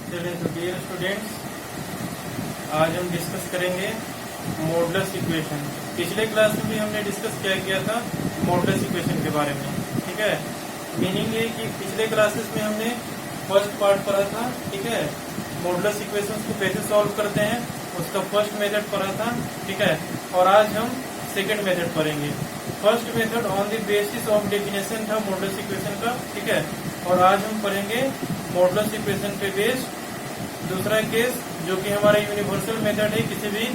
चलिए तो dear students, आज हम डिस्कस करेंगे मॉडुलस इक्वेशन। पिछले क्लास में भी हमने डिस्कस किया था मॉडुलस इक्वेशन के बारे में। ठीक है, मीनिंग ये कि पिछले क्लासेस में हमने फर्स्ट पार्ट पढ़ा था। ठीक है, मॉडुलस इक्वेशंस को कैसे सॉल्व करते हैं उसका फर्स्ट मेथड पढ़ा था। ठीक है, और आज हम सेकंड मेथड पढ़ेंगे। First method on the basis of definition था मॉडुलस इक्वेशन का। ठीक है, और आज हम पढ़ेंगे मॉडुलस इक्वेशन पे बेस्ड दूसरा केस, जो कि हमारा यूनिवर्सल मेथड है किसी भी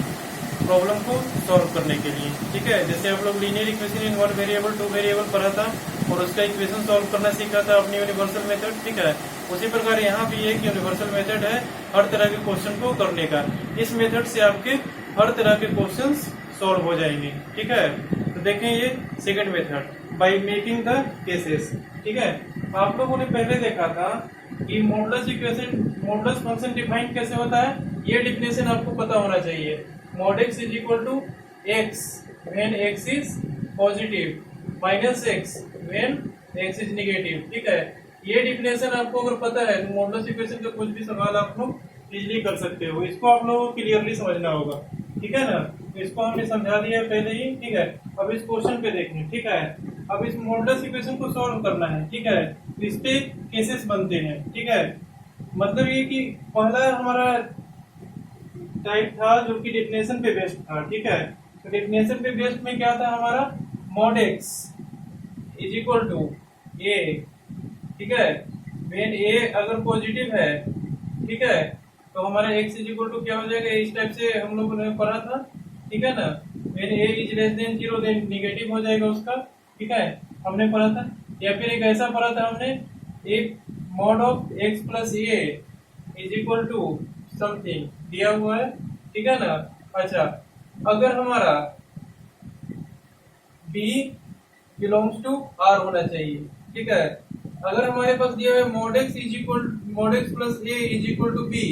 प्रॉब्लम को सॉल्व करने के लिए। ठीक है, जैसे आप लोग linear equation in one variable two variable पढ़ा था और उसका इक्वेशन सॉल्व करना सीखा था अपनी यूनिवर्सल मेथड। ठीक है, उसी प्रकार यहाँ भी एक यूनिवर्सल मेथड है हर तरह के क्वेश्चन को करने का। इस मेथड से आपके हर तरह के क्वेश्चन सॉल्व हो जाएंगे। ठीक है, तो देखें ये second method by making the cases. ठीक है, आप लोगों ने पहले देखा था कि modulus equation, modulus function define कैसे होता है, ये डिफिनेशन आपको पता होना चाहिए। mod x is equal to x when x is positive minus x when x is negative. ठीक है, ये डिफिनेशन आपको अगर पता है तो मॉडुलस इक्वेशन का कुछ भी सवाल आप लोग इजीली कर सकते हो। इसको आप लोगों को क्लियरली समझना होगा। ठीक है ना, तो इसको हमने समझा दिया पहले ही। ठीक है, अब इस क्वेश्चन पे देखें। ठीक है, अब इस मॉडुलस इक्वेशन को सॉल्व करना है। ठीक है, तो इस पे केसेस बनते हैं। ठीक है, मतलब ये कि पहला हमारा टाइप था जो कि डेफिनेशन पे बेस्ड था। ठीक है, तो डेफिनेशन पे बेस्ड में क्या था हमारा, mod x is equal to a। ठीक है, व्हेन a अगर पॉजिटिव है, ठीक है, तो हमारा x इज इक्वल टू क्या हो जाएगा, इस टाइप से हम लोगों ने पढ़ा था। ठीक है ना, when a is less than 0 then negative हो जाएगा उसका। ठीक है, हमने पढ़ा था। या फिर एक ऐसा पढ़ा था हमने, एक mod of x plus a is equal to something दिया हुआ है। ठीक है ना। अच्छा, अगर हमारा b बिलोंग्स टू r होना चाहिए। ठीक है, अगर हमारे पास दिया है mod x is equal mod x plus a is equal to b।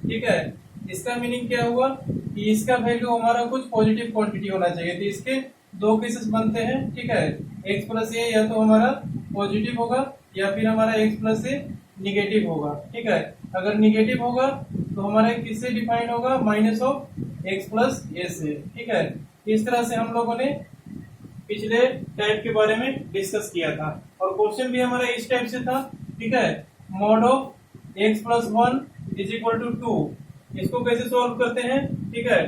ठीक है, इसका मीनिंग क्या हुआ कि इसका वैल्यू हमारा कुछ पॉजिटिव क्वांटिटी होना चाहिए। तो इसके दो केसेस बनते हैं। ठीक है, x प्लस a या तो हमारा पॉजिटिव होगा या फिर हमारा x प्लस a निगेटिव होगा। ठीक है, अगर निगेटिव होगा तो हमारा किससे डिफाइन होगा, minus of x plus a से। ठीक है, इस तरह से हम लोगों ने पिछले टाइप के बारे में डिस्कस किया था और क्वेश्चन भी हमारा इस टाइप से था। ठीक है, mod of x plus 1 is equal to 2। इसको कैसे सॉल्व करते हैं। ठीक है,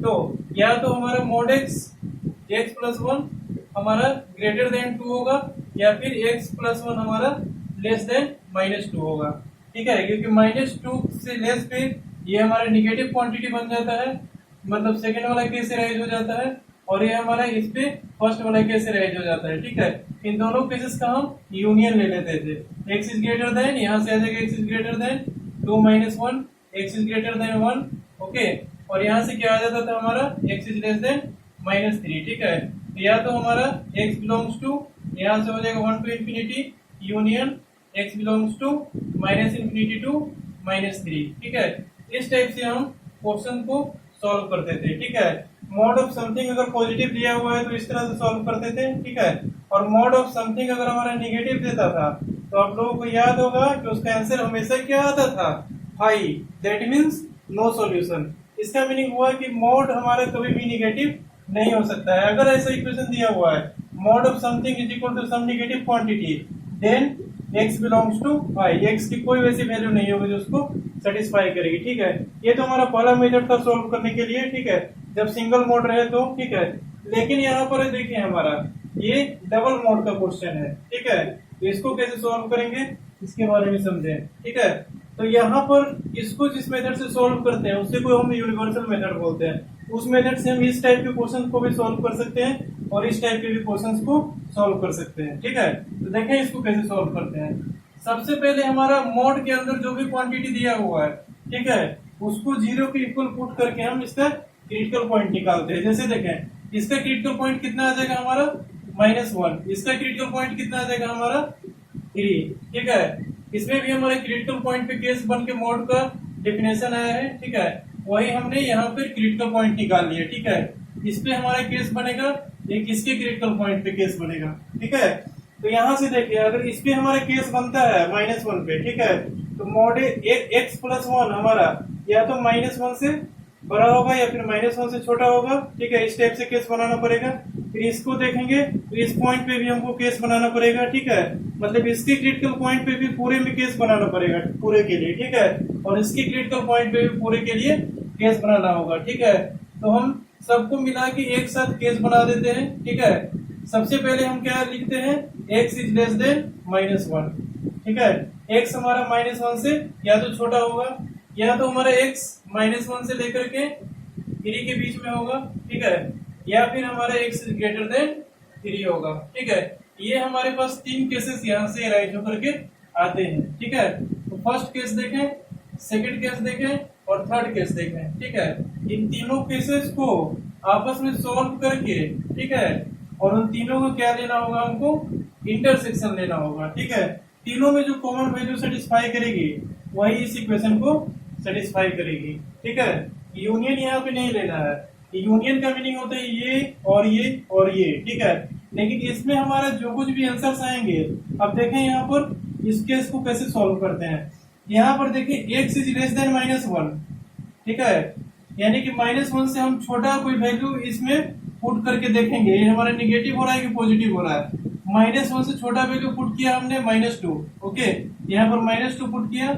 तो या तो हमारा mod x प्लस 1 हमारा ग्रेटर देन 2 होगा या फिर x प्लस 1 हमारा लेस देन माइनस 2 होगा। ठीक है, क्योंकि माइनस 2 से लेस पे ये हमारा निगेटिव क्वांटिटी बन जाता है, मतलब सेकंड वाला केस से राइज हो जाता है, और ये हमारा इस पे फर्स्ट वाला केस से राइज हो जाता है। ठीक है, इन दोनों केसेस का हम यूनियन ले लेते थे। x इज ग्रेटर देन, यहाँ से आ जाएगा x is greater then 2 minus 1, x is greater then 1। Okay, और यहाँ से क्या आ जाता था हमारा, x is less then minus 3। ठीक है, तो या तो हमारा x बिलोंग्स टू, यहाँ से हो जाएगा 1 to infinity union x belongs to minus infinity to minus 3। ठीक है, इस टाइप से हम क्वेश्चन को सॉल्व करते थे। ठीक है, मॉड ऑफ समथिंग अगर पॉजिटिव दिया हुआ है तो इस तरह से सॉल्व करते थे। ठीक है, और मॉड ऑफ समथिंग अगर हमारा नेगेटिव देता था तो आप लोगों को याद होगा कि उसका आंसर हमेशा क्या आता था, हाई, दैट मीन्स नो सॉल्यूशन। इसका मीनिंग हुआ कि मॉड हमारा कभी भी नेगेटिव नहीं हो सकता है। अगर ऐसा इक्वेशन दिया हुआ है, mod of something is equal to some negative quantity, then x belongs to y, x की कोई वैसी वैल्यू नहीं होगी जो उसको सेटिस्फाई करेगी। ठीक है, ये तो हमारा पहला मेथड था सॉल्व करने के लिए। ठीक है, जब सिंगल मोड रहे तो। ठीक है, लेकिन यहाँ पर देखिए हमारा ये डबल मोड का क्वेश्चन है। ठीक है, तो इसको कैसे सॉल्व करेंगे इसके बारे में समझें। ठीक है, तो यहाँ पर इसको जिस मेथड से सॉल्व करते हैं उससे को हम यूनिवर्सल मेथड बोलते हैं। उस मेथड से हम इस टाइप के क्वेश्चन को भी सॉल्व कर सकते हैं और इस टाइप के भी क्वेश्चंस को सॉल्व कर सकते हैं। ठीक है, तो देखें इसको कैसे सॉल्व करते हैं। सबसे पहले हमारा मोड के अंदर जो भी क्वांटिटी दिया हुआ है, ठीक है, उसको 0 के इक्वल पुट करके हम इसका क्रिटिकल पॉइंट निकालते हैं। जैसे देखें, इसका क्रिटिकल पॉइंट कितना आ जाएगा हमारा, -1। इसका क्रिटिकल पॉइंट कितना आ जाएगा हमारा, 3। ठीक है, इसमें भी हमारे क्रिटिकल पॉइंट पे केस बन के मोड का डेफिनेशन आया है। ठीक है, वही हमने यहाँ पे क्रिटिकल पॉइंट निकाल लिया। ठीक है, इस पे हमारा केस बनेगा, एक इसके क्रिटिकल पॉइंट पे केस बनेगा। ठीक है, तो यहाँ से देखिए, अगर इस पे हमारा केस बनता है -1 पे, ठीक है, तो मॉड एक्स प्लस वन हमारा या तो -1 से बड़ा होगा या फिर -1 से छोटा होगा, ठीक है। इस टाइप से केस बनाना पड़ेगा। फिर इसको देखेंगे तो इस पॉइंट पे भी हमको केस बनाना पड़ेगा, ठीक है। मतलब इसके क्रिटिकल पॉइंट पे भी पूरे में केस बनाना पड़ेगा पूरे के लिए, ठीक है। और इसके क्रिटिकल पॉइंट पे भी पूरे के लिए केस बनाना होगा, ठीक है। तो हम सबको मिला के एक साथ केस बना देते हैं, ठीक है। सबसे पहले हम क्या लिखते हैं, x इज लेस देन -1, ठीक है। x हमारा -1 से या तो छोटा होगा या तो हमारा x -1 से लेकर के 3 के बीच में होगा, ठीक है। या फिर हमारा x ग्रेटर देन 3 होगा, ठीक है। ये हमारे पास 3 केसेस यहाँ से राइट होकर के आते हैं, ठीक है। तो फर्स्ट केस देखें, सेकंड केस देखें और थर्ड केस देखें, ठीक है। इन तीनों केसेस को आपस में सॉल्व करके, ठीक है, और उन तीनों को क्या लेना होगा, हमको इंटरसेक्शन लेना होगा, ठीक है। तीनों में जो कॉमन वैल्यू सेटिस्फाई करेगी वही इस इक्वेशन को सेटिस्फाई करेगी, ठीक है। यूनियन यहाँ पे नहीं लेना है। यूनियन का मीनिंग होता है ये और ये और ये, ठीक है। लेकिन इसमें हमारा जो कुछ भी आंसर्स आएंगे, अब देखें यहाँ पर इस केस को कैसे सॉल्व करते हैं। यहाँ पर देखिए x इज लेस देन -1, ठीक है। यानी कि -1 से हम छोटा कोई वैल्यू इसमें पुट करके देखेंगे, ये हमारा निगेटिव हो रहा है कि पॉजिटिव हो रहा है। -1 से छोटा वैल्यू पुट किया हमने -2, ओके। यहाँ पर -2 पुट किया,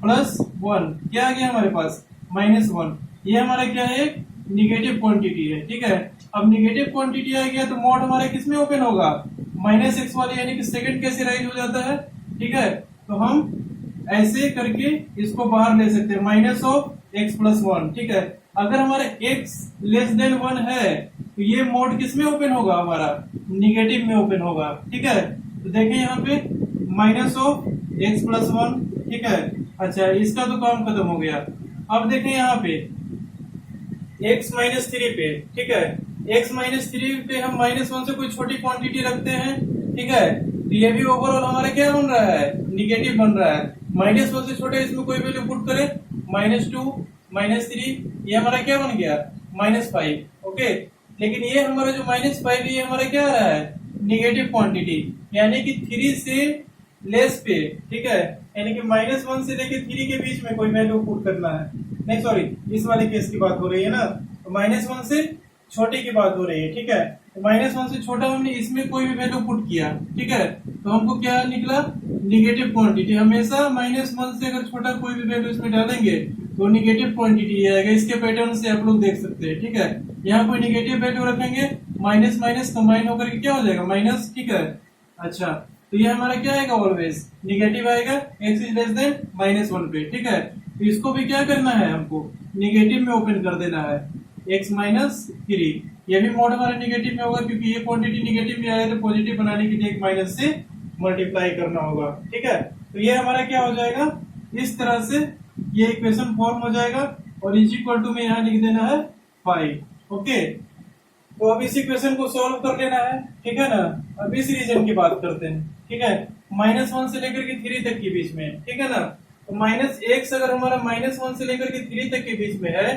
+1 क्या आ गया हमारे पास, -1। ये हमारा क्या है, निगेटिव क्वांटिटी है, ठीक है। अब निगेटिव क्वांटिटी आ गया तो मोड हमारा किसमें ओपन होगा, -x वाले, यानी कि सेकंड कैसे राइज हो जाता है, ठीक है। तो हम ऐसे करके इसको बाहर ले सकते हैं, -(x+1), ठीक है। अगर हमारा x लेस देन 1 है तो ये मोड किसमें ओपन होगा, हमारा निगेटिव में ओपन होगा, ठीक है। तो देखें यहाँ पे -(x+1), ठीक है। अच्छा, इसका तो काम खत्म हो गया। अब देखें यहाँ पे x-3 पे, ठीक है। x-3 पे हम -1 से कोई छोटी क्वांटिटी रखते हैं, ठीक है। तो ये भी ओवरऑल हमारा क्या बन रहा है, निगेटिव बन रहा है। -1 से छोटे इसमें कोई वैल्यू पुट करें, -2, -3, ये हमारा क्या बन गया, -5, ओके। लेकिन ये हमारा जो -5 ये हमारा क्या आ रहा है, निगेटिव क्वांटिटी, यानी कि 3 से लेस पे, ठीक है। यानी कि -1 से लेके 3 के बीच में कोई वैल्यू पुट करना है, नहीं सॉरी, इस वाले केस की बात हो रही है ना। तो -1 से छोटे की बात हो रही है, ठीक है। तो -1 से छोटा हमने इसमें कोई भी वैल्यू पुट किया, ठीक है। तो हमको क्या निकला, निगेटिव क्वांटिटी। हमेशा -1 से अगर छोटा कोई भी वैल्यू इसमें डालेंगे तो निगेटिव क्वांटिटी आएगा। इसके पैटर्न से आप लोग देख सकते हैं, ठीक है। यहाँ कोई निगेटिव वैल्यू रखेंगे, माइनस माइनस कंबाइन होकर के क्या हो जाएगा, माइनस, ठीक है। अच्छा, तो ये हमारा क्या आएगा, ऑलवेज निगेटिव आएगा, x इज लेस देन -1 पे, ठीक है। तो इसको भी क्या करना है, हमको निगेटिव में ओपन कर देना है, x-3। ये भी मोड हमारा निगेटिव में होगा क्योंकि ये क्वांटिटी निगेटिव में आया, तो पॉजिटिव बनाने के लिए एक माइनस से मल्टीप्लाई करना होगा, ठीक है। तो ये हमारा क्या हो जाएगा, इस तरह से ये इक्वेशन फॉर्म हो जाएगा और इज इक्वल टू में यहाँ लिख देना है 5, ओके। तो अब इस इक्वेशन को सॉल्व कर लेना है, ठीक है ना। अब इस रीजन की बात करते हैं, ठीक है। -1 से लेकर के 3 तक के बीच में, ठीक है ना। तो -x अगर हमारा -1 से लेकर के 3 तक के बीच में है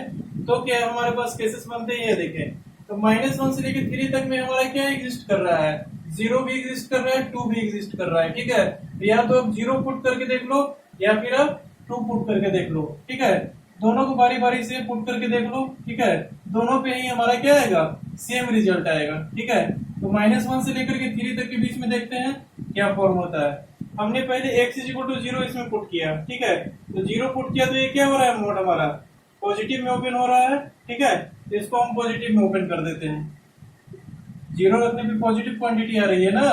तो क्या हमारे पास केसेस बनते हैं, ये देखें। तो -1 से लेकर 3 तक में हमारा क्या एग्जिस्ट कर रहा है, 0 भी एग्जिस्ट कर रहा है, 2 भी एग्जिस्ट कर रहा है, ठीक है। तो या तो आप 0 पुट करके देख लो या फिर आप 2 पुट करके देख लो, ठीक है। दोनों को बारी बारी से पुट करके देख लो, ठीक है। दोनों पे ही हमारा क्या आएगा, सेम रिजल्ट आएगा, ठीक है। तो -1 से लेकर के 3 तक के बीच में देखते हैं क्या फॉर्म होता है। हमने पहले x इज इक्वल टू 0 इसमें पुट किया, ठीक है। तो 0 पुट किया तो ये क्या हो रहा है, मोड हमारा पॉजिटिव में ओपन हो रहा है, ठीक है। तो इसको हम पॉजिटिव में ओपन कर देते हैं। 0 रखने पे पॉजिटिव क्वांटिटी आ रही है ना,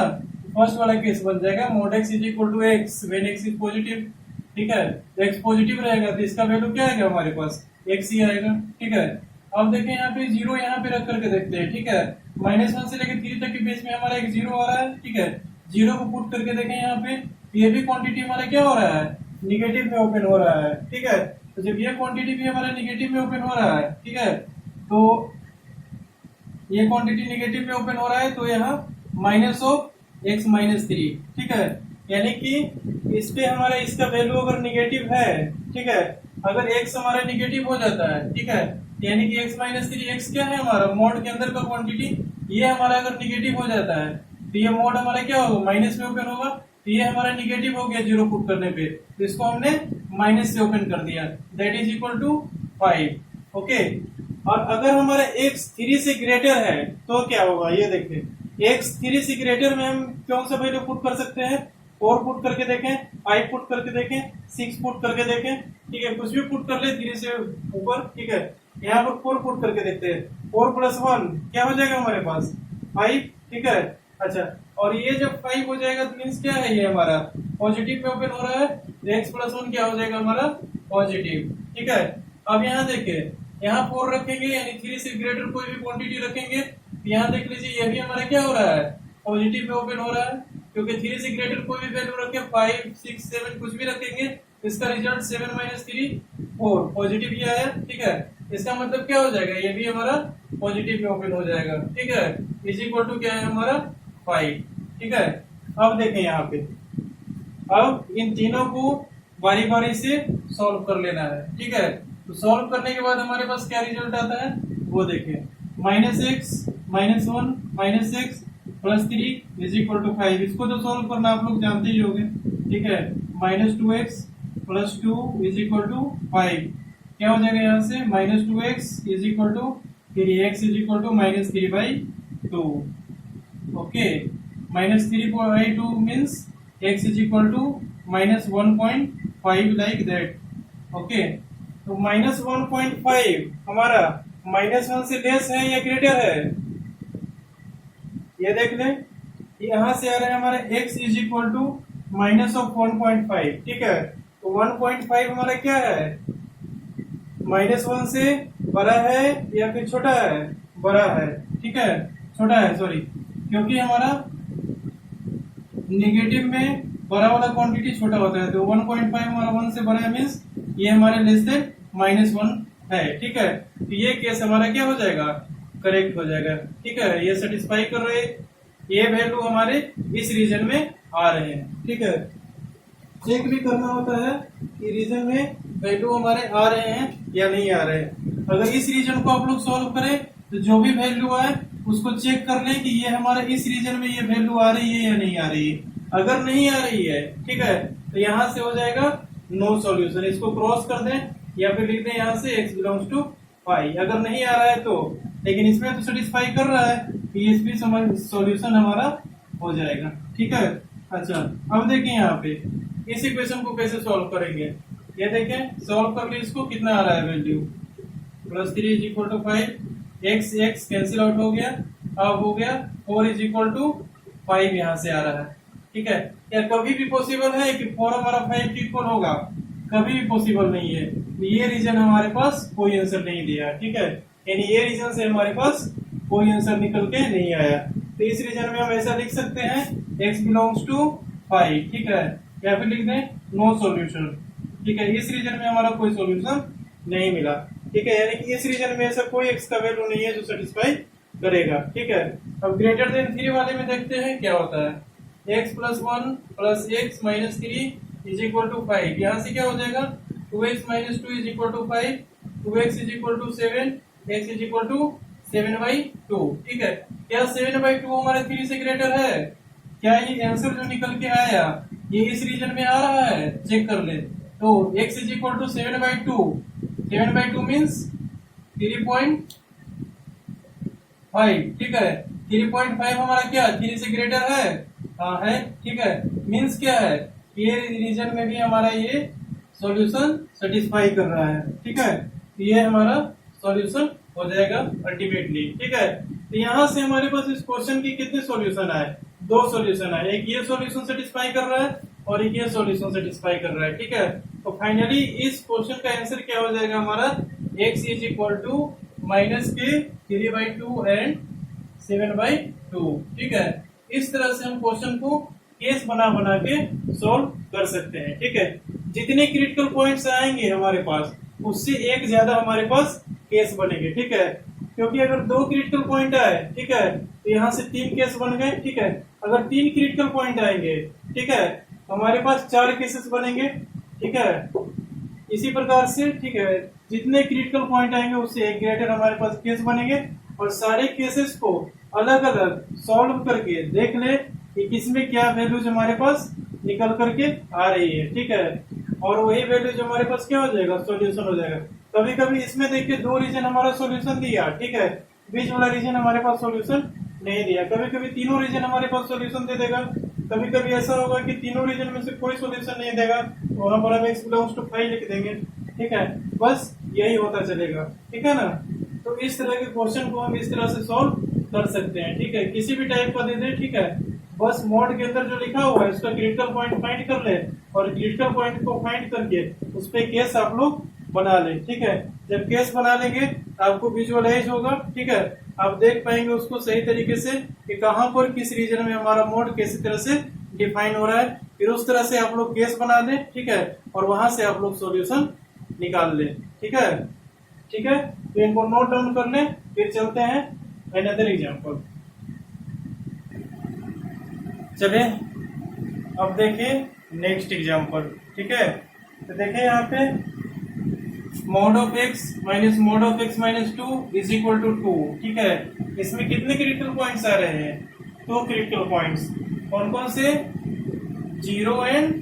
फर्स्ट वाला केस बन जाएगा mod x is equal to x when x is positive, ठीक है। तो x पॉजिटिव रहेगा तो इसका वैल्यू क्या आएगा, हमारे पास x ही आएगा, ठीक है। अब देखें यहाँ पे 0 यहाँ पे रख करके देखते हैं, ठीक है। -1 से लेकर 3 तक के बीच में हमारा एक 0 आ रहा है, ठीक है। 0 को पुट करके देखें यहाँ पे, ये भी क्वांटिटी हमारा क्या हो रहा है, निगेटिव में ओपन हो रहा है, ठीक है। तो जब ये क्वांटिटी भी हमारा निगेटिव में ओपन हो रहा है, ठीक है, तो ये क्वांटिटी निगेटिव में ओपन हो रहा है तो यहाँ -(x-3), ठीक है। यानी कि इस पे हमारा इसका वैल्यू अगर निगेटिव है, ठीक है, अगर x हमारा निगेटिव हो जाता है, ठीक है, यानी कि x-3, x क्या है हमारा मोड के अंदर का क्वांटिटी, ये हमारा अगर निगेटिव हो जाता है तो ये मोड हमारा क्या होगा, माइनस में ओपन होगा, तो ये हमारा निगेटिव हो गया 0 पुट करने पे, तो इसको हमने माइनस से ओपन कर दिया, that is equal to 5। Okay, और अगर हमारा x 3 से ग्रेटर है तो क्या होगा, ये देखिए x 3 से ग्रेटर में हम कौन सा वैल्यू पुट कर सकते हैं, 4 पुट करके देखें, 5 पुट करके देखें, 6 पुट करके देखें, ठीक है, कुछ भी पुट कर ले 3 से ऊपर, ठीक है। यहाँ पर 4 पुट करके देखते हैं, 4 + 1 क्या हो जाएगा हमारे पास 5, ठीक है। अच्छा, और ये जब 5 हो जाएगा तो मीन्स क्या है, ये हमारा पॉजिटिव में ओपन हो रहा है, x + 1 क्या हो जाएगा हमारा पॉजिटिव, ठीक है। अब यहाँ देखिए, यहाँ 4 रखेंगे यानी 3 से ग्रेटर कोई भी क्वांटिटी रखेंगे, यहाँ देख लीजिए ये भी हमारा क्या हो रहा है, पॉजिटिव में ओपन हो रहा है, क्योंकि 3 से ग्रेटर कोई भी वैल्यू रखे, 5, 6, 7 कुछ भी रखेंगे, इसका रिजल्ट 7 - 3 4 पॉजिटिव ही आया, ठीक है। इसका मतलब क्या हो जाएगा, ये भी हमारा पॉजिटिव में ओपन हो जाएगा, ठीक है, इज इक्वल टू क्या है हमारा 5, ठीक है। अब देखें यहाँ पे, अब इन तीनों को बारी बारी से सॉल्व कर लेना है, ठीक है। तो सॉल्व करने के बाद हमारे पास क्या रिजल्ट आता है वो देखिए, -x -1 -x + 3 is equal to 5। इसको तो सॉल्व करना आप लोग जानते ही होंगे, ठीक है। -2x + 2 इज इक्वल टू 5, क्या हो जाएगा यहाँ से, -2x is equal to 3x is equal to -3/2। Okay, -3/2 means x is equal to -1.5 like that. Okay, तो -1.5 हमारा -1 से लेस है या ग्रेटर है, ये देख लें, यहाँ से आ रहा है हमारा x इज इक्वल टू -1.5, ठीक है। तो 1.5 हमारा क्या है, -1 से बड़ा है या फिर छोटा है, बड़ा है, ठीक है, छोटा है, सॉरी, क्योंकि हमारा नेगेटिव में बड़ा वाला क्वांटिटी छोटा होता है, तो 1.5 हमारा 1 से बड़ा है, मीन्स ये हमारे लेस देन -1 है, ठीक है। तो ये केस हमारा क्या हो जाएगा, करेक्ट हो जाएगा, ठीक है। ये सेटिस्फाई कर रहे, ये वैल्यू हमारे इस रीजन में आ रहे हैं, ठीक है। चेक भी करना होता है कि रीजन में वैल्यू हमारे आ रहे हैं या नहीं आ रहे हैं। अगर इस रीजन को आप लोग सॉल्व करें तो जो भी वैल्यू आए उसको चेक कर लें कि ये हमारे इस रीजन में ये वैल्यू आ रही है या नहीं आ रही है। अगर नहीं आ रही है, ठीक है, तो यहाँ से हो जाएगा नो सॉल्यूशन, इसको क्रॉस कर दें या फिर लिख दें यहाँ से x बिलोंग्स टू 5। अगर नहीं आ रहा है तो, लेकिन इसमें तो सेटिस्फाई कर रहा है कि ये भी सॉल्यूशन हमारा हो जाएगा, ठीक है। अच्छा, अब देखिए यहाँ पे इस इक्वेशन को कैसे सॉल्व करेंगे, ये देखें, सॉल्व कर ले, इसको कितना आ रहा है value, +3 is equal to 5, x cancel out हो गया, अब हो गया 4 इज इक्वल टू 5 यहाँ से आ रहा है, ठीक है। क्या कभी भी पॉसिबल है कि 4 हमारा 5 के इक्वल होगा, कभी भी पॉसिबल नहीं है। ये रीजन हमारे पास कोई आंसर नहीं दिया, ठीक है, यानी ये रीजन से हमारे पास कोई आंसर निकल के नहीं आया। तो इस रीजन में हम ऐसा लिख सकते हैं x बिलोंग्स टू 5, ठीक है, या फिर लिख दें नो सॉल्यूशन, ठीक है। इस रीजन में हमारा कोई सॉल्यूशन नहीं मिला, ठीक है, यानी कि इस रीजन में ऐसा कोई x का वैल्यू नहीं है जो सेटिस्फाई करेगा, ठीक है। अब ग्रेटर देन 3 वाले में देखते हैं क्या होता है, x + 1 + x - 3 is equal to 5। यहाँ से क्या हो जाएगा, 2x - 2 is equal to 5, 2x is equal to 7, x is equal to 7/2, ठीक है। क्या 7/2 हमारे 3 से ग्रेटर है, क्या ये आंसर जो निकल के आया ये इस रीजन में आ रहा है, चेक कर ले। तो x is equal to 7/2, 7/2 means 3.5, ठीक है। 3.5 हमारा क्या 3 से ग्रेटर है, हाँ है, ठीक है, मीन्स क्या है, ये रीजन में भी हमारा ये सॉल्यूशन सेटिस्फाई कर रहा है, ठीक है। ये हमारा सॉल्यूशन हो जाएगा अल्टीमेटली, ठीक है। तो यहाँ से हमारे पास इस क्वेश्चन की कितने सॉल्यूशन आए, 2 सॉल्यूशन आए, एक ये सॉल्यूशन सेटिस्फाई कर रहा है और एक ये सॉल्यूशन सेटिस्फाई कर रहा है, ठीक है। तो फाइनली इस क्वेश्चन का आंसर क्या हो जाएगा हमारा, x is equal to -3/2 and 7/2, ठीक है। इस तरह से हम क्वेश्चन को केस बना बना के सॉल्व कर सकते हैं, ठीक है। जितने क्रिटिकल पॉइंट्स आएंगे हमारे पास उससे एक ज्यादा हमारे पास केस बनेंगे, ठीक है। क्योंकि अगर 2 क्रिटिकल पॉइंट आए, ठीक है, तो यहाँ से 3 केस बन गए, ठीक है। अगर 3 क्रिटिकल पॉइंट आएंगे, ठीक है, तो हमारे पास 4 केसेस बनेंगे, ठीक है। इसी प्रकार से, ठीक है, जितने क्रिटिकल पॉइंट आएंगे उससे एक ग्रेटर हमारे पास केस बनेंगे और सारे केसेस को अलग अलग सॉल्व करके देख ले कि किसमें क्या वैल्यूज हमारे पास निकल करके आ रही है, ठीक है। और वही वैल्यू जो हमारे पास क्या हो जाएगा, सॉल्यूशन हो जाएगा। कभी कभी इसमें देखिए दो रीजन हमारा सॉल्यूशन दिया, ठीक है, बीच वाला रीजन हमारे पास सॉल्यूशन नहीं दिया। कभी कभी तीनों रीजन हमारे पास सॉल्यूशन दे देगा, कभी कभी ऐसा होगा कि तीनों रीजन में से कोई सॉल्यूशन नहीं देगा, तो वहां पर हम x बिलोंग्स टू 5 लिख देंगे, ठीक है। बस यही होता चलेगा, ठीक है ना। तो इस तरह के क्वेश्चन को हम इस तरह से सॉल्व कर सकते हैं, ठीक है, किसी भी टाइप का दे दे, ठीक है। बस मोड के अंदर जो लिखा हुआ है उसका क्रिटिकल पॉइंट फाइंड कर ले, और क्रिटिकल पॉइंट को फाइंड करके उस पे केस आप लोग बना ले, ठीक है। जब केस बना लेंगे आपको विजुअलाइज होगा, ठीक है, आप देख पाएंगे उसको सही तरीके से कि कहां पर किस रीजन में हमारा मोड किस तरह से डिफाइन हो रहा है। फिर उस तरह से आप लोग केस बना दें, ठीक है, और वहां से आप लोग सॉल्यूशन निकाल लें, ठीक है। ठीक है, तो इनको नोट डाउन कर लें, फिर चलते हैं अनदर एग्जांपल। चलिए अब देखिए नेक्स्ट एग्जांपल, ठीक है। तो देखिए यहाँ पे mod of x minus mod of x minus 2 is equal to 2, ठीक है। इसमें कितने क्रिटिकल पॉइंट्स आ रहे हैं, 2 क्रिटिकल पॉइंट्स, कौन कौन से, 0 एंड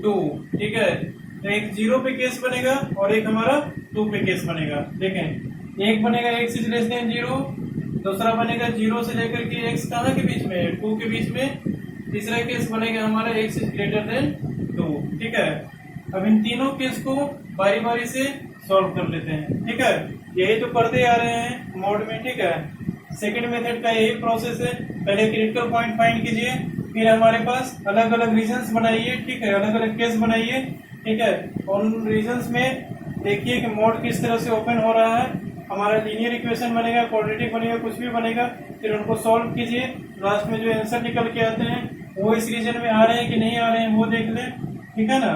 2, ठीक है। तो एक 0 पे केस बनेगा और एक हमारा 2 पे केस बनेगा। देखें, एक बनेगा x इज लेस देन 0, दूसरा बनेगा 0 से लेकर के x कहाँ के बीच में, 2 के बीच में, तीसरा केस बनेगा हमारा x इज ग्रेटर देन 2, ठीक है। अब इन तीनों केस को बारी बारी से सॉल्व कर लेते हैं, ठीक है। यही तो करते आ रहे हैं मोड में, ठीक है। सेकंड मेथड का यही प्रोसेस है, पहले क्रिटिकल पॉइंट फाइंड कीजिए, फिर हमारे पास अलग अलग रीजंस बनाइए, ठीक है, अलग अलग केस बनाइए, ठीक है। उन रीजंस में देखिए कि मोड किस तरह से ओपन हो रहा है, हमारा लीनियर इक्वेशन बनेगा, क्वाड्रेटिक बनेगा, कुछ भी बनेगा, फिर उनको सॉल्व कीजिए। लास्ट में जो आंसर निकल के आते हैं वो इस रीजन में आ रहे हैं कि नहीं आ रहे हैं वो देख लें, ठीक है ना।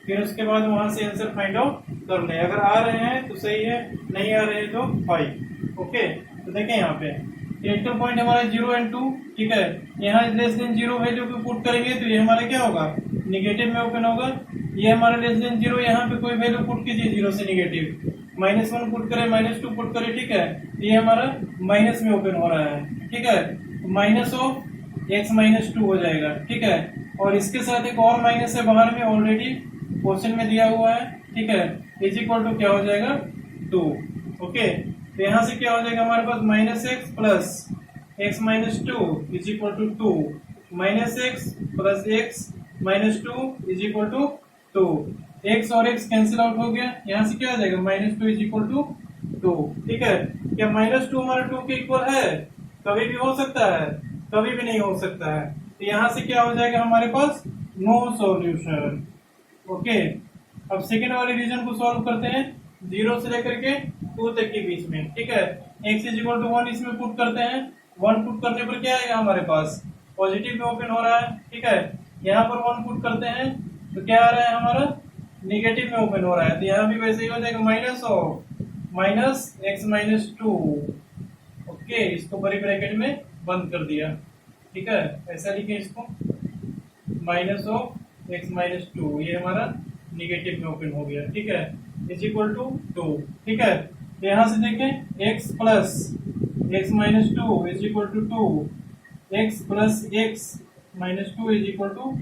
फिर उसके बाद वहां से आंसर फाइंड आउट कर ले, अगर आ रहे हैं तो सही है, नहीं आ रहे हैं तो 5, ओके। तो देखें यहाँ पे क्रिटिकल पॉइंट हमारा 0 एंड 2, ठीक है। यहाँ लेस देन 0 वैल्यू को पुट करेंगे तो ये हमारा क्या होगा, निगेटिव में ओपन होगा। ये हमारा लेस देन 0, यहाँ पे कोई वैल्यू पुट कीजिए 0 से निगेटिव, -1 पुट करें, -2 पुट करें, ठीक है। ये हमारा माइनस में ओपन हो रहा है, ठीक है, माइनस ऑफ x माइनस 2 हो जाएगा, ठीक है। और इसके साथ एक और माइनस है बाहर में, ऑलरेडी क्वेश्चन में दिया हुआ है, ठीक है, इज इक्वल टू क्या हो जाएगा 2, ओके। तो यहाँ से क्या हो जाएगा हमारे पास -x plus x minus 2 is equal to 2, -x plus x minus 2 is equal to 2, x और x कैंसिल आउट हो गया, यहाँ से क्या आ जाएगा -2 इज इक्वल टू 2, ठीक है। क्या -2 हमारा 2 के इक्वल है, कभी भी हो सकता है, कभी भी नहीं हो सकता है। तो यहाँ से क्या हो जाएगा हमारे पास, नो सॉल्यूशन, ओके। अब सेकेंड वाले रीजन को सॉल्व करते हैं, 0 से लेकर के 2 तक के बीच में, ठीक है। x इज इक्वल टू 1 इसमें पुट करते हैं, 1 पुट करने पर क्या आएगा हमारे पास, पॉजिटिव में ओपन हो रहा है, ठीक है। यहाँ पर 1 पुट करते हैं तो क्या आ रहा है हमारा, निगेटिव में ओपन हो रहा है, तो यहाँ भी वैसे ही हो जाएगा माइनस x माइनस 2, ओके। इसको बड़ी ब्रैकेट में बंद कर दिया, ठीक है, ऐसा लिखे इसको, -x माइनस 2, ये हमारा निगेटिव में ओपन हो गया, ठीक है, इज इक्वल टू 2, ठीक है। तो यहाँ से देखें x plus x minus 2 is equal to 2, x plus x minus 2 is equal to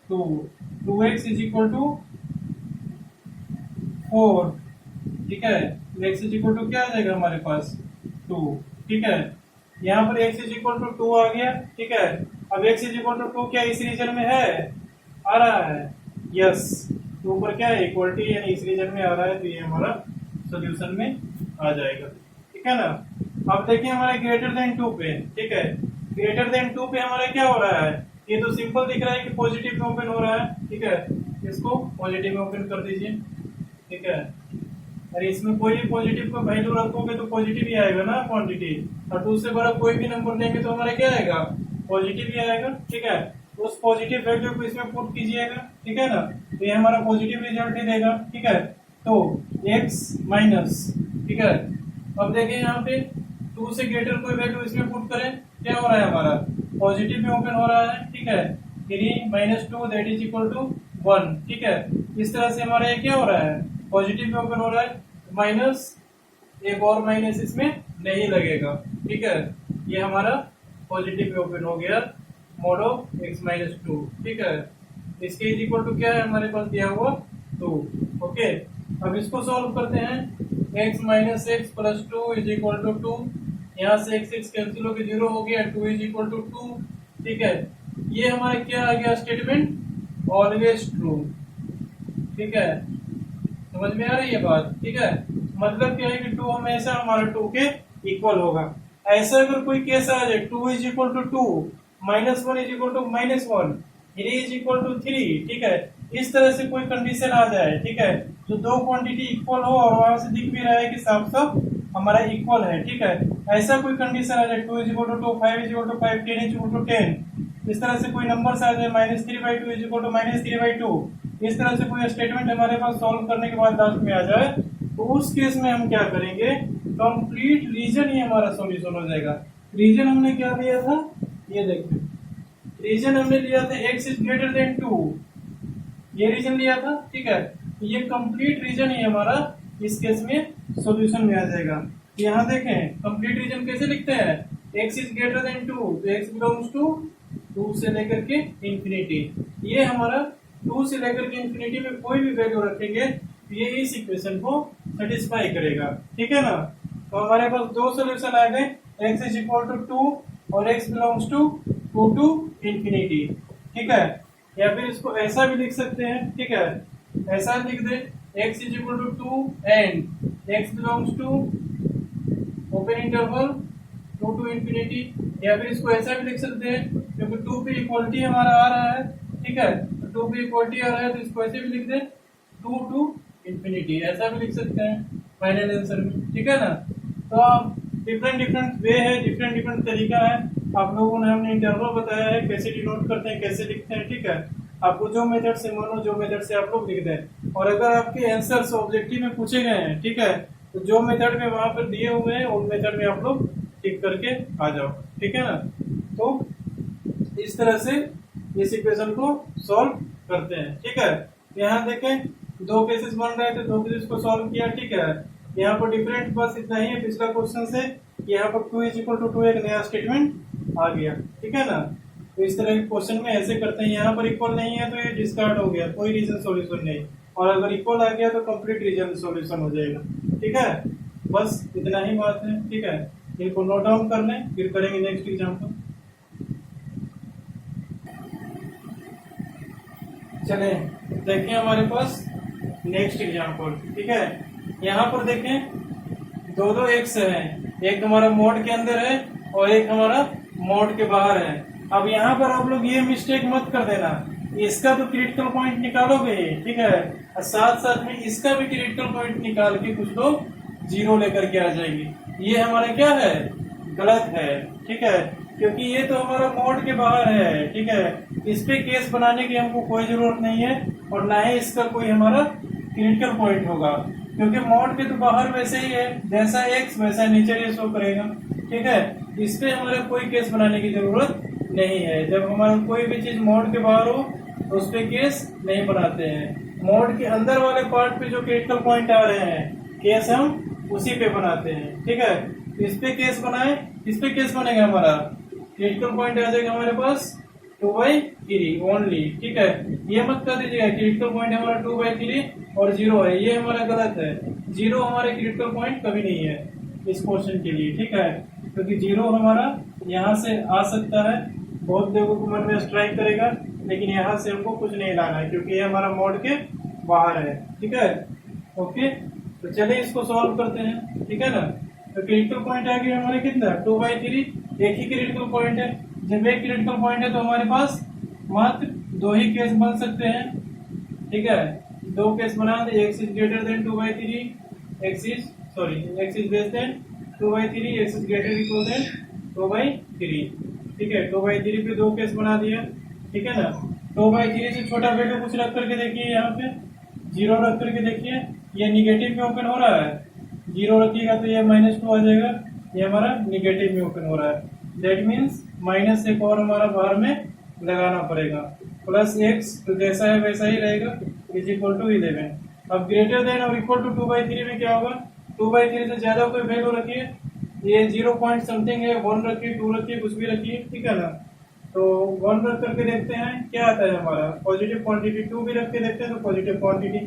2, 2x is equal to 4, ठीक है। x इज इक्वल टू क्या आ जाएगा हमारे पास 2, ठीक है। यहाँ पर x इज इक्वल टू 2 आ गया, ठीक है। अब x इज इक्वल टू 2 क्या इस रीजन में है, आ रहा है, यस। तो ऊपर क्या है, इक्वलिटी, यानी इस रीजन में आ रहा है, तो ये हमारा सॉल्यूशन में आ जाएगा, ठीक है ना। अब देखिए हमारा ग्रेटर देन 2 पे, ठीक है, ग्रेटर देन 2 पे हमारा क्या हो रहा है, ये तो सिंपल दिख रहा है कि पॉजिटिव में ओपन हो रहा है, ठीक है। इसको पॉजिटिव में ओपन कर दीजिए, ठीक है। अरे इसमें कोई भी पॉजिटिव का वैल्यू रखोगे तो पॉजिटिव ही आएगा ना क्वांटिटी, और 2 से बड़ा कोई भी नंबर देंगे तो हमारा क्या आएगा, पॉजिटिव ही आएगा, ठीक है। तो उस पॉजिटिव वैल्यू को इसमें पुट कीजिएगा, ठीक है ना, तो ये हमारा पॉजिटिव रिजल्ट ही देगा, ठीक है। तो x माइनस, ठीक है। अब देखिए यहाँ पे 2 से ग्रेटर कोई वैल्यू इसमें पुट करें, क्या हो रहा है हमारा, पॉजिटिव में ओपन हो रहा है, ठीक है। 3 minus 2 that is equal to 1, ठीक है। इस तरह से हमारा ये क्या हो रहा है, पॉजिटिव में ओपन हो रहा है, माइनस, एक और माइनस इसमें नहीं लगेगा, ठीक है। ये हमारा पॉजिटिव में ओपन हो गया, mod of x माइनस 2, ठीक है। इसके इज इक्वल टू क्या है हमारे पास दिया हुआ 2। ओके, अब इसको सॉल्व करते हैं। x minus x plus 2 is equal to 2। यहाँ से x कैंसिल होकर 0 हो गया, 2 इज इक्वल टू 2। ठीक है, ये हमारा क्या आ गया स्टेटमेंट, ऑलवेज ट्रू। ठीक है, समझ में आ रही है बात। ठीक है, मतलब क्या है कि 2 हमेशा हमारा 2 के इक्वल होगा। ऐसा अगर कोई केस आ जाए 2 is equal to 2, minus 1 is equal to minus 1, 3 is equal to 3, ठीक है, इस तरह से कोई कंडीशन आ जाए, ठीक है, जो दो क्वांटिटी इक्वल हो और वहां से दिख भी रहा है कि साफ साफ हमारा इक्वल है। ठीक है, ऐसा कोई कंडीशन आ जाए 2 is equal to 2, 5 is equal to 5, 10 is equal to 10, इस तरह से कोई नंबर आ जाए -3/2 इज इक्वल टू -3/2, इस तरह से कोई स्टेटमेंट हमारे पास सॉल्व करने के बाद लास्ट में आ जाए, तो उस केस में हम क्या करेंगे, कंप्लीट रीजन ही हमारा सॉल्यूशन हो जाएगा। रीजन हमने क्या लिया था, ये देखिए, रीजन हमने लिया था x इज ग्रेटर देन 2, ये रीजन लिया था। ठीक है, ये कंप्लीट रीजन ही हमारा इस केस में सॉल्यूशन में आ जाएगा। यहाँ देखें कंप्लीट रीजन कैसे लिखते हैं, x इज ग्रेटर देन 2, तो x बिलोंग्स टू 2 से लेकर के इंफिनिटी। ये हमारा 2 से लेकर के इंफिनिटी में कोई भी वैल्यू रखेंगे तो ये इस इक्वेशन को सेटिस्फाई करेगा। ठीक है ना, तो हमारे पास दो सोल्यूशन आ गए, x इज इक्वल टू 2 और x belongs to 2 to infinity. ठीक है, या फिर इसको ऐसा भी लिख सकते हैं। ठीक है, ऐसा लिख दे x is equal to 2 and x belongs to open interval 2 to infinity, या फिर इसको ऐसा भी लिख सकते हैं क्योंकि 2 पे इक्वलिटी हमारा आ रहा है। ठीक है, तो 2 पे इक्वलिटी आ रहा है तो इसको ऐसे भी लिख दे 2 टू इंफिनिटी, ऐसा भी लिख सकते हैं फाइनल आंसर में। ठीक है ना, तो डिफरेंट डिफरेंट वे है, डिफरेंट डिफरेंट तरीका है। आप लोगों ने हमने इंटरवल बताया है कैसे डिनोट करते हैं, कैसे लिखते हैं। ठीक है, आपको जो मेथड से मानो, जो मेथड से आप लोग लिख दें, और अगर आपके आंसर्स ऑब्जेक्टिव में पूछे गए हैं, ठीक है, तो जो मेथड में वहां पर दिए हुए हैं उन मेथड में आप लोग टिक करके आ जाओ। ठीक है ना, तो इस तरह से इस इक्वेशन को सॉल्व करते हैं। ठीक है, यहाँ देखें दो केसेस बन रहे थे, दो केसेस को सॉल्व किया। ठीक है, यहाँ पर डिफरेंट बस इतना ही है पिछला क्वेश्चन से, यहाँ पर 2 इज इक्वल टू 2 एक नया स्टेटमेंट आ गया। ठीक है ना, तो इस तरह के क्वेश्चन में ऐसे करते हैं। यहाँ पर इक्वल नहीं है तो ये डिस्कार्ड हो गया, कोई रीजन सॉल्यूशन नहीं, और अगर इक्वल आ गया तो कंप्लीट रीजन सॉल्यूशन हो जाएगा। ठीक है, बस इतना ही बात है। ठीक है, इनको नोट डाउन कर लें, फिर करेंगे नेक्स्ट एग्जाम्पल। चले देखें हमारे पास नेक्स्ट एग्जाम्पल। ठीक है, यहाँ पर देखें दो दो एक्स है, एक हमारा मोड के अंदर है और एक हमारा मोड के बाहर है। अब यहाँ पर आप लोग ये मिस्टेक मत कर देना, इसका तो क्रिटिकल पॉइंट निकालोगे, ठीक है, और साथ साथ में इसका भी क्रिटिकल पॉइंट निकाल के कुछ लोग जीरो लेकर के आ जाएंगे। ये हमारा क्या है, गलत है। ठीक है, क्योंकि ये तो हमारा मोड के बाहर है। ठीक है, इस पे केस बनाने की हमको कोई जरूरत नहीं है और ना ही इसका कोई हमारा क्रिटिकल पॉइंट होगा, क्योंकि मोड के तो बाहर वैसे ही है, जैसा एक्स वैसा नीचे ये शो करेगा। ठीक है, इस पे हमारा कोई केस बनाने की जरूरत नहीं है। जब हमारा कोई भी चीज मोड के बाहर हो तो उस पे केस नहीं बनाते हैं। मोड के अंदर वाले पार्ट पे जो क्रिटिकल पॉइंट आ रहे हैं, केस हम उसी पे बनाते हैं। ठीक है, इस पे केस बनाए, इस पे केस बनेगा हमारा क्रिटिकल पॉइंट आ जाएगा हमारे पास 2/3 ओनली। ठीक है, ये मत कर दीजिएगा क्रिटिकल पॉइंट हमारा 2/3 और 0 है, ये हमारा गलत है। 0 हमारे क्रिटिकल पॉइंट कभी नहीं है इस क्वेश्चन के लिए। ठीक है, क्योंकि 0 हमारा यहाँ से आ सकता है, बहुत लोगों को मन में स्ट्राइक करेगा, लेकिन यहाँ से हमको कुछ नहीं लाना है क्योंकि ये हमारा मोड के बाहर है। ठीक है, ओके, तो चलिए इसको सॉल्व करते हैं। ठीक है ना, तो क्रिटिकल पॉइंट आ गया हमारे कितना, 2/3, एक ही क्रिटिकल पॉइंट है। जब एक क्रिटिकल पॉइंट है तो हमारे पास मात्र दो ही केस बन सकते हैं। ठीक है, दो केस बना दे, X is greater than 2/3, X is less than 2/3, X is greater equal than 2/3। ठीक है, 2/3 पे दो केस बना दिया। ठीक है ना, 2/3 से छोटा वैल्यू कुछ रख करके देखिए, यहाँ पे 0 रख करके देखिए, ये निगेटिव में ओपन हो रहा है। 0 रखिएगा तो ये -2 आ जाएगा, ये हमारा निगेटिव में ओपन हो रहा है। दैट मीन्स माइनस एक और हमारा बाहर में लगाना पड़ेगा, प्लस एक्स तो जैसा है वैसा ही रहेगा, इज इक्वल टू 11। अब ग्रेटर देन और इक्वल टू 2/3 में क्या होगा, 2/3 से ज्यादा कोई वैल्यू रखिए, ये 0 पॉइंट समथिंग है, 1 रखिए, 2 रखिए, कुछ भी रखिए। ठीक है ना, तो 1 रख करके देखते हैं क्या आता है हमारा पॉजिटिव क्वांटिटी, 2 भी रख के देखते हैं तो पॉजिटिव क्वांटिटी,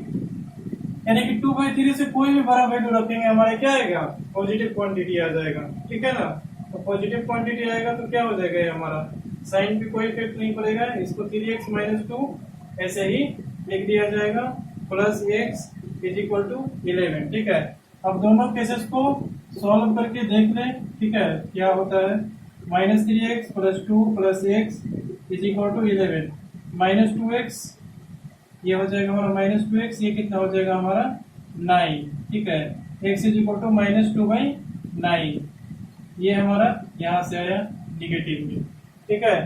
यानी कि 2/3 से कोई भी बड़ा वैल्यू रखेंगे हमारे क्या आएगा पॉजिटिव क्वांटिटी आ जाएगा, ठीक है ना। तो पॉजिटिव क्वांटिटी आएगा तो क्या हो जाएगा ये हमारा साइन भी कोई इफेक्ट नहीं पड़ेगा, इसको 3x - 2 ऐसे ही लिख दिया जाएगा प्लस x = 11, ठीक है। अब दोनों केसेस को सॉल्व करके देख लें, ठीक है, क्या होता है। -3x + 2 + x = 11, -2x ये हो जाएगा हमारा -2x, ये कितना हो जाएगा हमारा 9, ठीक है। x = -2/9, ये हमारा यहाँ से आया निगेटिव में, ठीक है।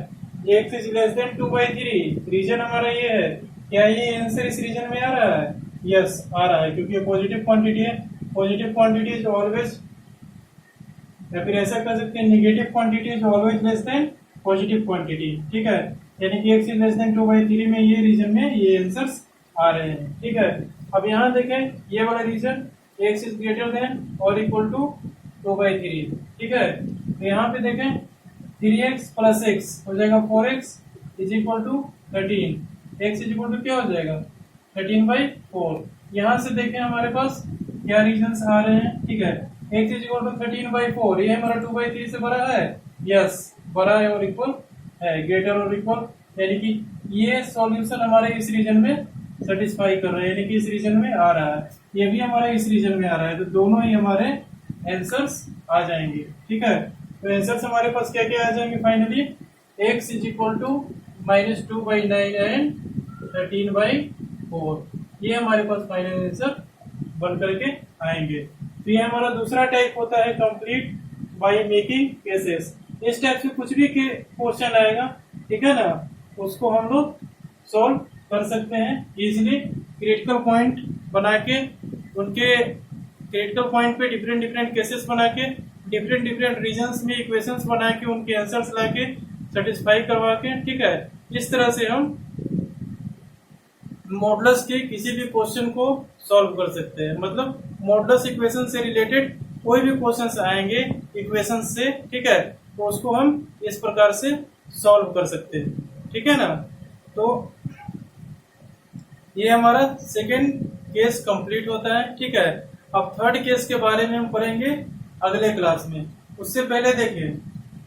x < 2/3, रीजन हमारा ये है, क्या ये आंसर इस रीजन में आ रहा है, यस आ रहा है, क्योंकि ये पॉजिटिव क्वांटिटी है। पॉजिटिव क्वांटिटी इज ऑलवेज, या फिर ऐसा कर सकते हैं negative quantity is always less than positive quantity, ठीक है। यानी कि x < 2/3 में ये रीजन में ये आंसर्स आ रहे हैं, ठीक है। अब यहाँ देखें ये वाला रीजन x > or = 2/3, ठीक है। तो यहाँ पे देखें 3x + x हो जाएगा 4x = 13, x = क्या हो जाएगा 13/4। यहाँ से देखें हमारे पास क्या रीजन्स आ रहे हैं, ठीक है। x = 13/4, ये हमारा 2/3 से बड़ा है, यस बड़ा है और इक्वल है, ग्रेटर और इक्वल, यानी कि ये सॉल्यूशन हमारे इस रीजन में सेटिस्फाई कर रहे हैं, यानी कि इस रीजन में आ रहा है, ये भी हमारा इस रीजन में आ रहा है, तो दोनों ही हमारे आंसर्स आ जाएंगे, ठीक है। तो आंसर्स हमारे पास क्या क्या आ जाएंगे फाइनली, x = -2/9 एंड 13/4, ये हमारे पास फाइनल आंसर बन करके आएंगे। तो ये हमारा दूसरा टाइप होता है कंप्लीट बाय मेकिंग केसेस। इस टाइप से कुछ भी क्वेश्चन आएगा, ठीक है ना, उसको हम लोग सॉल्व कर सकते हैं इजीली, क्रिटिकल पॉइंट बना के, उनके क्रिटिकल पॉइंट पे डिफरेंट केसेस बना के, डिफरेंट रीजन्स में इक्वेशंस बना के, उनके आंसर्स ला के सेटिस्फाई करवा के, ठीक है। इस तरह से हम मॉडुलस के किसी भी क्वेश्चन को सॉल्व कर सकते हैं, मतलब मॉडुलस इक्वेशन से रिलेटेड कोई भी क्वेश्चंस आएंगे इक्वेशन से, ठीक है, तो उसको हम इस प्रकार से सॉल्व कर सकते हैं, ठीक है ना। तो ये हमारा सेकेंड केस कंप्लीट होता है, ठीक है। अब थर्ड केस के बारे में हम पढ़ेंगे अगले क्लास में। उससे पहले देखिए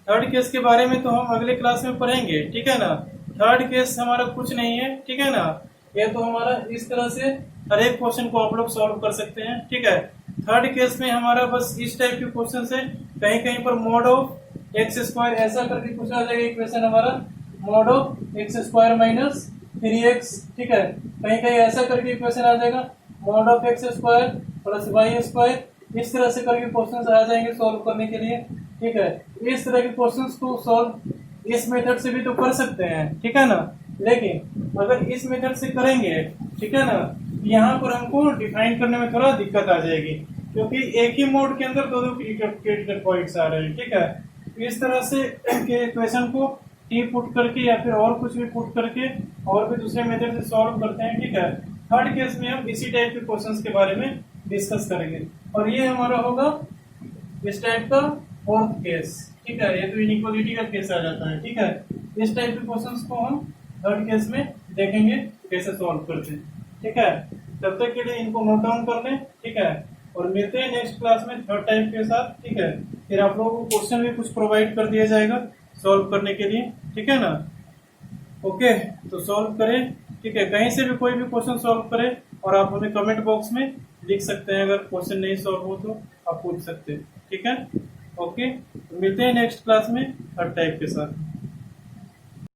थर्ड केस के बारे में तो हम अगले क्लास में पढ़ेंगे, ठीक है ना। थर्ड केस हमारा कुछ नहीं है, ठीक है ना, ये तो हमारा इस तरह से हर एक क्वेश्चन को आप लोग सॉल्व कर सकते हैं, ठीक है। थर्ड केस में हमारा बस इस टाइप के क्वेश्चन है, कहीं कहीं पर mod ऑफ x² ऐसा करके कुछ आ जाएगा इक्वेशन हमारा, mod ऑफ x² - 3x, ठीक है। कहीं कहीं ऐसा करके इक्वेशन आ जाएगा mod ऑफ x² + y², इस तरह से करके क्वेश्चंस आ जाएंगे सॉल्व करने के लिए, ठीक है। इस तरह के क्वेश्चंस को सॉल्व इस मेथड से भी तो कर सकते हैं, ठीक है ना, लेकिन अगर इस मेथड से करेंगे, ठीक है ना, यहाँ पर हमको डिफाइन करने में थोड़ा दिक्कत आ जाएगी, क्योंकि एक ही मोड के अंदर दो क्रिटिकल पॉइंट्स आ रहे हैं, ठीक है। इस तरह से के क्वेश्चन को टी पुट करके या फिर और कुछ भी पुट करके और भी दूसरे मेथड से सॉल्व करते हैं, ठीक है। थर्ड केस में हम इसी टाइप के क्वेश्चंस के बारे में डिस्कस करेंगे, और ये हमारा होगा इस टाइप का फोर्थ केस, ठीक है। ये तो इनइक्वालिटी का केस आ जाता है, ठीक है। इस टाइप के क्वेश्चंस को हम थर्ड केस में देखेंगे कैसे सॉल्व करते हैं, ठीक है। तब तक के लिए इनको नोट डाउन कर लें, ठीक है, और मिलते हैं नेक्स्ट क्लास में थर्ड टाइप के साथ, ठीक है। फिर आप लोगों को क्वेश्चन भी कुछ प्रोवाइड कर दिया जाएगा सॉल्व करने के लिए, ठीक है ना। ओके, तो सॉल्व करें, ठीक है। कहीं से भी कोई भी क्वेश्चन सॉल्व करें और आप हमें कमेंट बॉक्स में लिख सकते हैं, अगर क्वेश्चन नहीं सॉल्व हो तो आप पूछ सकते हैं, ठीक है। ओके, तो मिलते हैं नेक्स्ट क्लास में थर्ड टाइप के साथ।